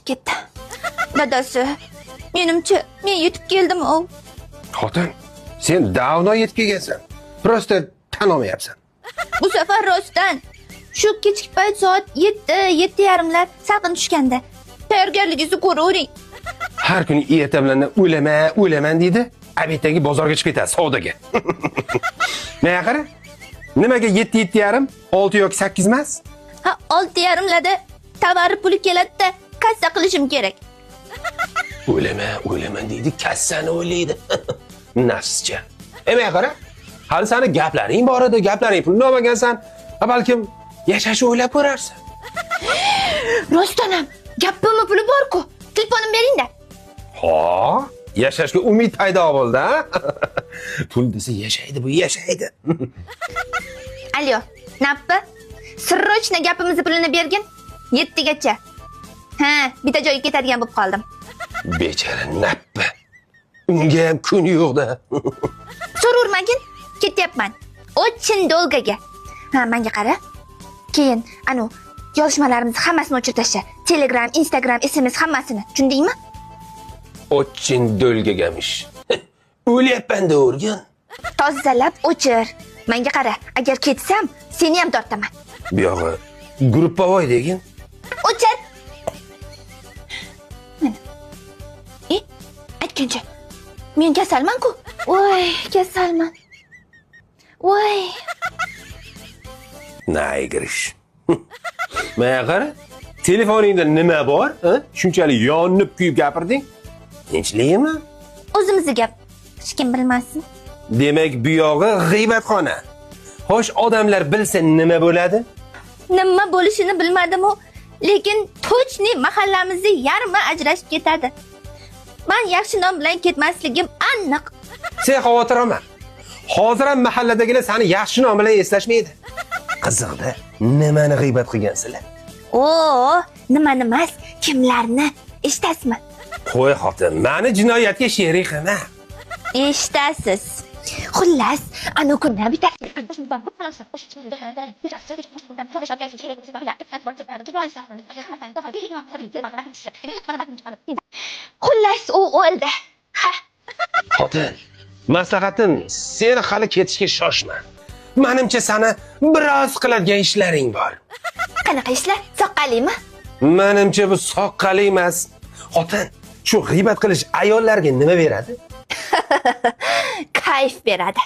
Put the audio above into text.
ketdi. Dadasi, menimcha men yetib keldim o. Xotin, sen davno yetib kelgansan. Prosta tan olmayapsan. Bu safar rostdan shu kechki payt soat 7:30lar salqin tushganda tayyorgarligingizni ko'ravering. Har kuni erta bilan o'ylaman deydi. Abitaga bozorga chiqib ketadi, savdoga. Nega qara? Nimaga 7:30, 6 yoki 8 emas? Ha, 6:30larda tovar puli keladi-da, kassa qilishim kerak. O'ylaman deydi, kassani o'ylaydi. Nafscha. Nega qara? Hali seni gaplaring bor edi, gaplaring pulni olmagansan. Balkim yashashni o'ylab ko'rarsan. Rostdan ham gapimni puli bor-ku. Telefonim bering-da. Ha, yashashga umid paydo bo'ldi, ha? Pul desa yashaydi, bu yashaydi. Alyo, nappa? Sirrochna gapimizni pulini bergin. 7gacha. Ha, bitta joyga ketadigan bo'lib qoldim. Bechara nappa. Unga ham kun yo'q-da. So'rurmagin, ketyapman. Ochin dolgaga. Ha, menga qara. Keyin yozishmalarimizni hammasini o'chirib tashla. Telegram, Instagram, SMS hammasini. Tushundingmi? Ochin dolgagamish. O'lyapman-da o'rgan. Tozalab o'chir. Menga qara, agar ketsam, seni ham tortaman. Bu yog'i gruppovoy degin. O'chir. Aytgancha. Men kasalman-ku. Voy, kasalman. Voy. Naygirish. Menga qara. Telefoningda nima bor? Shunchalik yonib kuyib gapirding? Tinchlikmi? O'zimizni gap. Hech kim bilmasin. Demak, bu yog'i g'iybatxona. Xo'sh, odamlar bilsa nima bo'ladi? Nima bo'lishini bilmadim-u, lekin точно mahallamizni yarmi ajrashib ketadi. Men yaxshi nom bilan ketmasligim aniq. Sen xavotir olma. Hozir ham mahalladagilar seni yaxshi nom bilan eslashmaydi. Qiziqda, nimani g'iybat qilgansizlar? Nimani emas, kimlarni eshitasizmi? Qo'y xotin, meni jinoyatga sherik qilma. Eshitasiz. Xullas, kunlar bitadi. Xullas, u o'ldi. Xotin, maslahatim, sen hali ketishga shoshma. Menimcha seni biroz qiladigan ishlaring bor. Qanaqa ishlar? Soqqalimi? Menimcha bu soqqali emas. Xotin, shu g'iybat qilish ayollarga nima beradi? Kayf beradi.